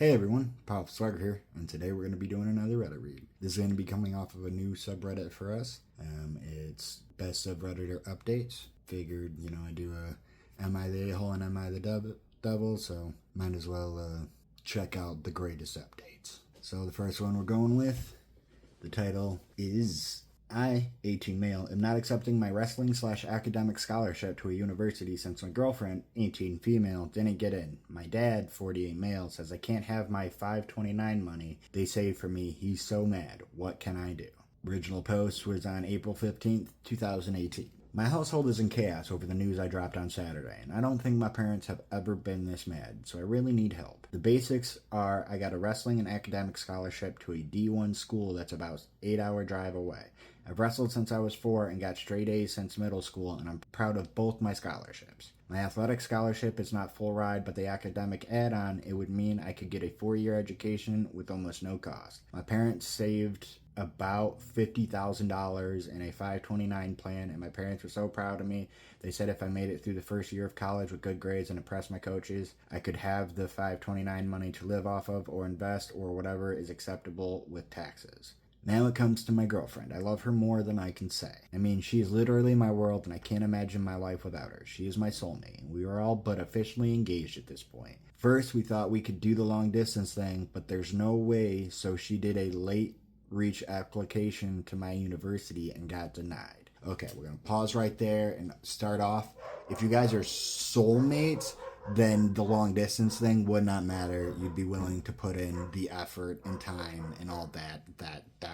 Hey everyone, Pop Swagger here, and today we're going to be doing another Reddit read. This is going to be coming off of a new subreddit for us. It's Best Subredditor Updates. Figured, I do a Am I the A-hole and Am I the Devil, so might as well check out the greatest updates. So the first one we're going with, the title is I, 18 male, am not accepting my wrestling/academic scholarship to a university since my girlfriend, 18 female, didn't get in. My dad, 48 male, says I can't have my 529 money they saved for me. He's so mad. What can I do? Original post was on April 15th, 2018. My household is in chaos over the news I dropped on Saturday, and I don't think my parents have ever been this mad, so I really need help. The basics are I got a wrestling and academic scholarship to a D1 school that's about 8-hour drive away. I've wrestled since I was 4 and got straight A's since middle school, and I'm proud of both my scholarships. My athletic scholarship is not full ride, but the academic add-on, it would mean I could get a 4-year education with almost no cost. My parents saved about $50,000 in a 529 plan, and my parents were so proud of me. They said if I made it through the first year of college with good grades and impressed my coaches, I could have the 529 money to live off of or invest or whatever is acceptable with taxes. Now it comes to my girlfriend. I love her more than I can say. I mean, she is literally my world, and I can't imagine my life without her. She is my soulmate. We are all but officially engaged at this point. First, we thought we could do the long distance thing, but there's no way, so she did a late reach application to my university and got denied. Okay, we're going to pause right there and start off. If you guys are soulmates, then the long distance thing would not matter. You'd be willing to put in the effort and time and all that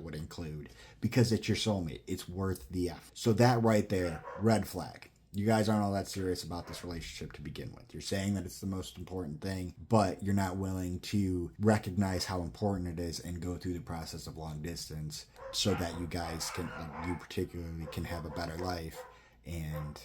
would include, because it's your soulmate. It's worth the effort. So that right there, red flag. You guys aren't all that serious about this relationship to begin with. You're saying that it's the most important thing, but you're not willing to recognize how important it is and go through the process of long distance so that you guys can, you particularly, can have a better life and,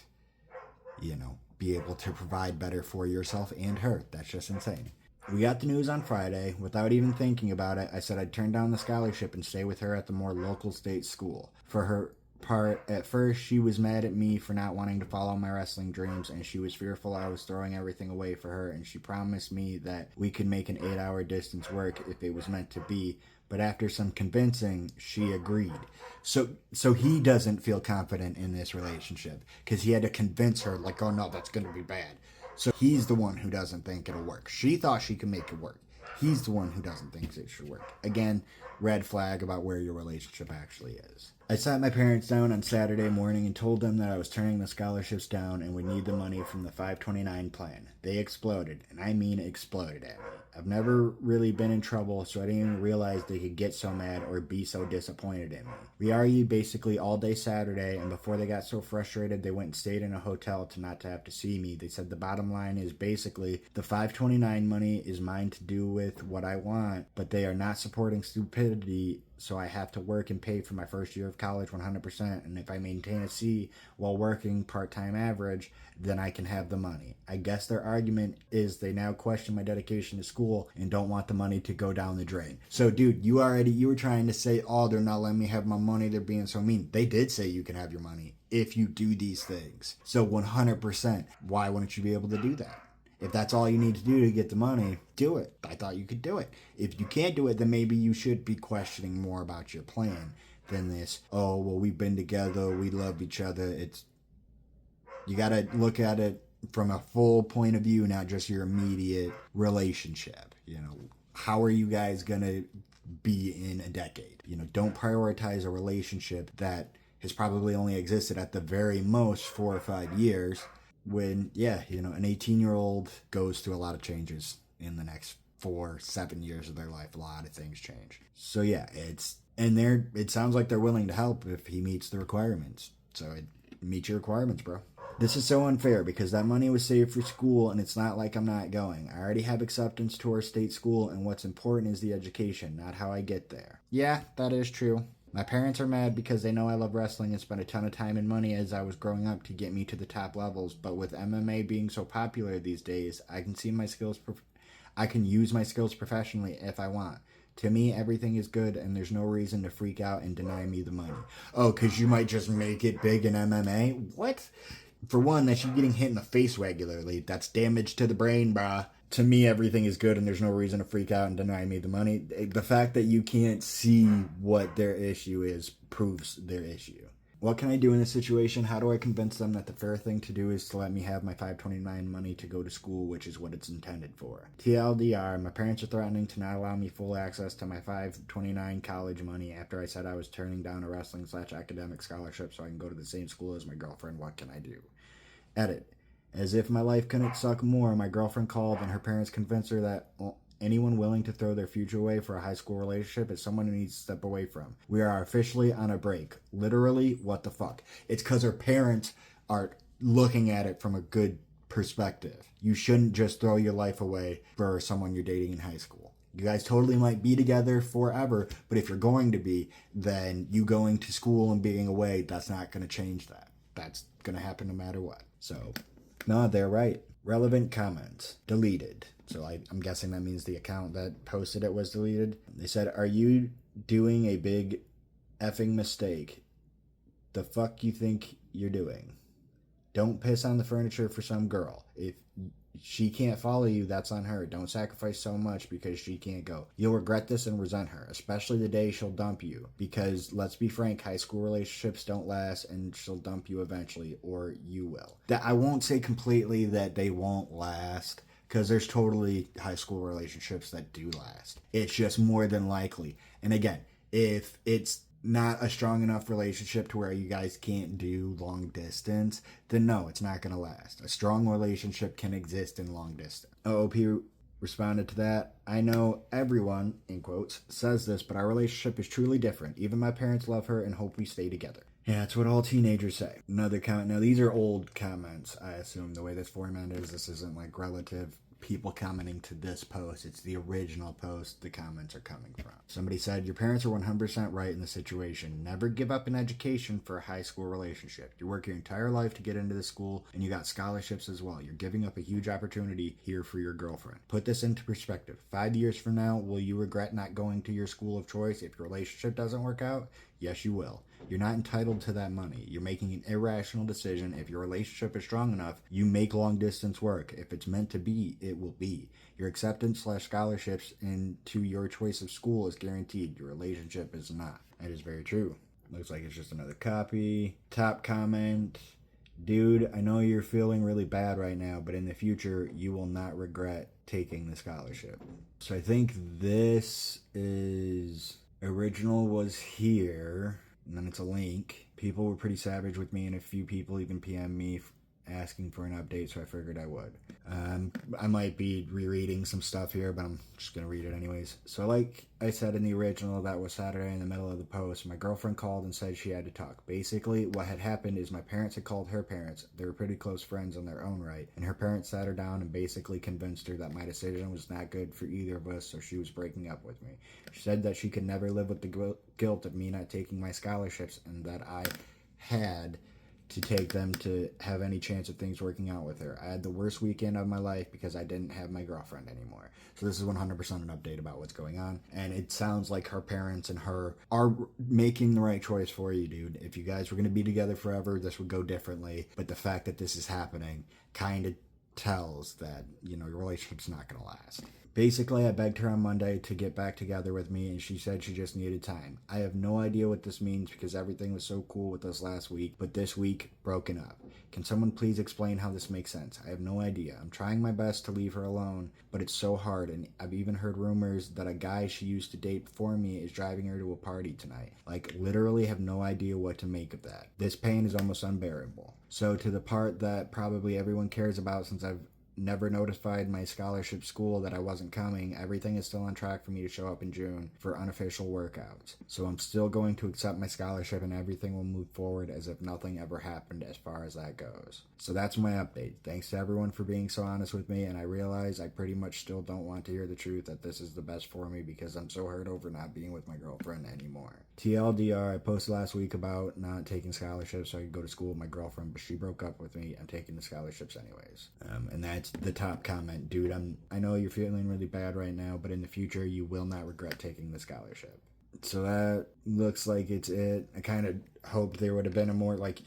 be able to provide better for yourself and her. That's just insane. We got the news on Friday. Without even thinking about it, I said I'd turn down the scholarship and stay with her at the more local state school. For her part, at first she was mad at me for not wanting to follow my wrestling dreams, and she was fearful I was throwing everything away for her, and she promised me that we could make an 8-hour distance work if it was meant to be, but after some convincing, she agreed. So he doesn't feel confident in this relationship because he had to convince her, like, oh no, that's going to be bad. So he's the one who doesn't think it'll work. She thought she could make it work. He's the one who doesn't think it should work. Again, red flag about where your relationship actually is. I sat my parents down on Saturday morning and told them that I was turning the scholarships down and would need the money from the 529 plan. They exploded, and I mean exploded at me. I've never really been in trouble, so I didn't even realize they could get so mad or be so disappointed in me. We argued basically all day Saturday, and before they got so frustrated, they went and stayed in a hotel to not to have to see me. They said the bottom line is basically the 529 money is mine to do with what I want, but they are not supporting stupidity, so I have to work and pay for my first year of college 100%, and if I maintain a C while working part-time average, then I can have the money. I guess their argument is they now question my dedication to school and don't want the money to go down the drain. So dude, you were trying to say, oh, they're not letting me have my money, they're being so mean. They did say you can have your money if you do these things. So 100%, why wouldn't you be able to do that? If that's all you need to do to get the money, do it. I thought you could do it. If you can't do it, then maybe you should be questioning more about your plan than this, oh, well, we've been together, we love each other. You got to look at it from a full point of view, not just your immediate relationship. How are you guys going to be in a decade? Don't prioritize a relationship that has probably only existed at the very most 4 or 5 years when, an 18-year-old goes through a lot of changes in the next 4-7 years of their life. A lot of things change. So yeah, it sounds like they're willing to help if he meets the requirements. So meet your requirements, bro. This is so unfair because that money was saved for school, and it's not like I'm not going. I already have acceptance to our state school, and what's important is the education, not how I get there. Yeah, that is true. My parents are mad because they know I love wrestling and spent a ton of time and money as I was growing up to get me to the top levels, but with MMA being so popular these days, I can use my skills professionally if I want. To me, everything is good, and there's no reason to freak out and deny me the money. Oh, because you might just make it big in MMA? What? For one, that's you getting hit in the face regularly. That's damage to the brain, brah. To me, everything is good and there's no reason to freak out and deny me the money. The fact that you can't see what their issue is proves their issue. What can I do in this situation? How do I convince them that the fair thing to do is to let me have my 529 money to go to school, which is what it's intended for? TLDR, my parents are threatening to not allow me full access to my 529 college money after I said I was turning down a wrestling/academic scholarship so I can go to the same school as my girlfriend. What can I do? Edit. As if my life couldn't suck more, my girlfriend called and her parents convinced her that anyone willing to throw their future away for a high school relationship is someone who needs to step away from. We are officially on a break. Literally, what the fuck? It's because her parents are looking at it from a good perspective. You shouldn't just throw your life away for someone you're dating in high school. You guys totally might be together forever, but if you're going to be, then you going to school and being away, that's not going to change that. That's going to happen no matter what. So, no, they're right. Relevant comments. Deleted. So I'm guessing that means the account that posted it was deleted. They said, are you doing a big effing mistake? The fuck you think you're doing? Don't piss on the furniture for some girl. If she can't follow you, that's on her. Don't sacrifice so much because she can't go. You'll regret this and resent her, especially the day she'll dump you. Because, let's be frank, high school relationships don't last and she'll dump you eventually, or you will. That I won't say completely that they won't last, because there's totally high school relationships that do last. It's just more than likely. And again, if it's not a strong enough relationship to where you guys can't do long distance, then no, it's not going to last. A strong relationship can exist in long distance. OOP responded to that. I know everyone, in quotes, says this, but our relationship is truly different. Even my parents love her and hope we stay together. Yeah, that's what all teenagers say. Another comment. Now, these are old comments, I assume. The way this format is, this isn't like relative people commenting to this post. It's the original post the comments are coming from. Somebody said, your parents are 100% right in the situation. Never give up an education for a high school relationship. You work your entire life to get into the school, and you got scholarships as well. You're giving up a huge opportunity here for your girlfriend. Put this into perspective. 5 years from now, will you regret not going to your school of choice if your relationship doesn't work out? Yes, you will. You're not entitled to that money. You're making an irrational decision. If your relationship is strong enough, you make long distance work. If it's meant to be, it will be. Your acceptance/scholarships into your choice of school is guaranteed. Your relationship is not. That is very true. Looks like it's just another copy. Top comment. Dude, I know you're feeling really bad right now, but in the future, you will not regret taking the scholarship. So I think this is... Original was here, and then it's a link. People were pretty savage with me, and a few people even PM'd me asking for an update, so I figured I would. I might be rereading some stuff here, but I'm just going to read it anyways. So like I said in the original, that was Saturday in the middle of the post, my girlfriend called and said she had to talk. Basically, what had happened is my parents had called her parents. They were pretty close friends in their own right, and her parents sat her down and basically convinced her that my decision was not good for either of us, so she was breaking up with me. She said that she could never live with the guilt of me not taking my scholarships, and that I had to take them to have any chance of things working out with her. I had the worst weekend of my life because I didn't have my girlfriend anymore. So this is 100% an update about what's going on. And it sounds like her parents and her are making the right choice for you, dude. If you guys were going to be together forever, this would go differently. But the fact that this is happening kind of tells that, you know, your relationship's not going to last. Basically, I begged her on Monday to get back together with me, and she said she just needed time. I have no idea what this means because everything was so cool with us last week, but this week, broken up. Can someone please explain how this makes sense? I have no idea. I'm trying my best to leave her alone, but it's so hard, and I've even heard rumors that a guy she used to date before me is driving her to a party tonight. Like, literally have no idea what to make of that. This pain is almost unbearable. So to the part that probably everyone cares about, since I've never notified my scholarship school that I wasn't coming, everything is still on track for me to show up in June for unofficial workouts. So I'm still going to accept my scholarship and everything will move forward as if nothing ever happened as far as that goes. So that's my update. Thanks to everyone for being so honest with me, and I realize I pretty much still don't want to hear the truth that this is the best for me because I'm so hurt over not being with my girlfriend anymore. TLDR, I posted last week about not taking scholarships so I could go to school with my girlfriend, but she broke up with me. I'm taking the scholarships anyways. And that's the top comment. Dude, I know you're feeling really bad right now, but in the future you will not regret taking the scholarship. So that looks like it's it. I kind of hoped there would have been a more like,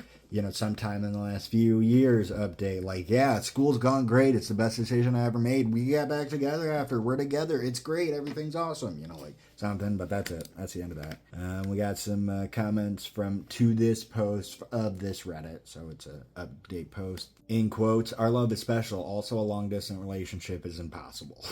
sometime in the last few years update. Like, yeah, school's gone great. It's the best decision I ever made. We got back together after. We're together. It's great. Everything's awesome. Like something, but that's it. That's the end of that. We got some comments from to this post of this Reddit. So it's a update post. In quotes, our love is special. Also, a long distance relationship is impossible.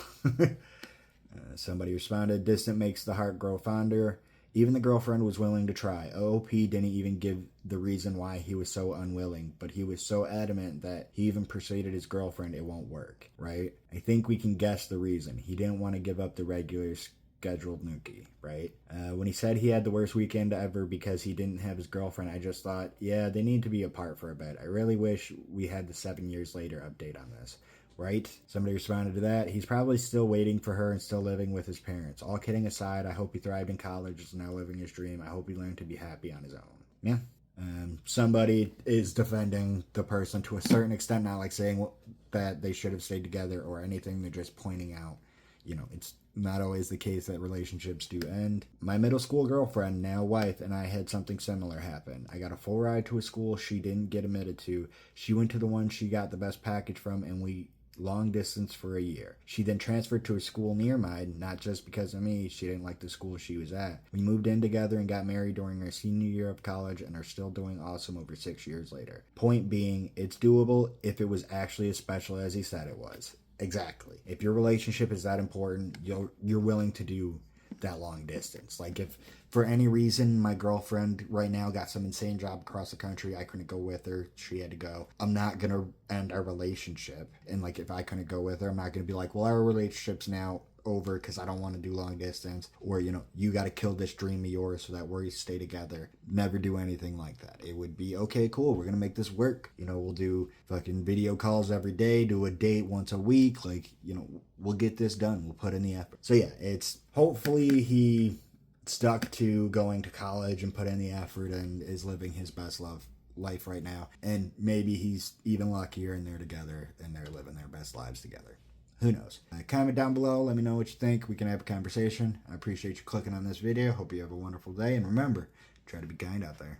Somebody responded, distant makes the heart grow fonder. Even the girlfriend was willing to try. OOP didn't even give the reason why he was so unwilling, but he was so adamant that he even persuaded his girlfriend it won't work, right? I think we can guess the reason. He didn't want to give up the regular scheduled nookie, right? When he said he had the worst weekend ever because he didn't have his girlfriend, I just thought, yeah, they need to be apart for a bit. I really wish we had the 7 years later update on this. Right? Somebody responded to that. He's probably still waiting for her and still living with his parents. All kidding aside, I hope he thrived in college, is now living his dream. I hope he learned to be happy on his own. Yeah. Somebody is defending the person to a certain extent, not like saying that they should have stayed together or anything. They're just pointing out, it's not always the case that relationships do end. My middle school girlfriend, now wife, and I had something similar happen. I got a full ride to a school she didn't get admitted to. She went to the one she got the best package from, and we long distance for a year. She then transferred to a school near mine, not just because of me. She didn't like the school she was at. We moved in together and got married during our senior year of college and are still doing awesome over 6 years later. Point being, it's doable if it was actually as special as he said it was. Exactly. If your relationship is that important, you're willing to do that long distance. Like if for any reason my girlfriend right now got some insane job across the country, I couldn't go with her, she had to go, I'm not gonna end our relationship. And like if I couldn't go with her, I'm not gonna be like, well, our relationship's now over because I don't want to do long distance, or you got to kill this dream of yours so that we stay together. Never do anything like that. It would be okay, cool, we're gonna make this work. We'll do fucking video calls every day, do a date once a week, like we'll get this done, we'll put in the effort. So yeah, it's hopefully he stuck to going to college and put in the effort and is living his best life right now, and maybe he's even luckier and they're together and they're living their best lives together. Who knows? Comment down below. Let me know what you think. We can have a conversation. I appreciate you clicking on this video. Hope you have a wonderful day. And remember, try to be kind out there.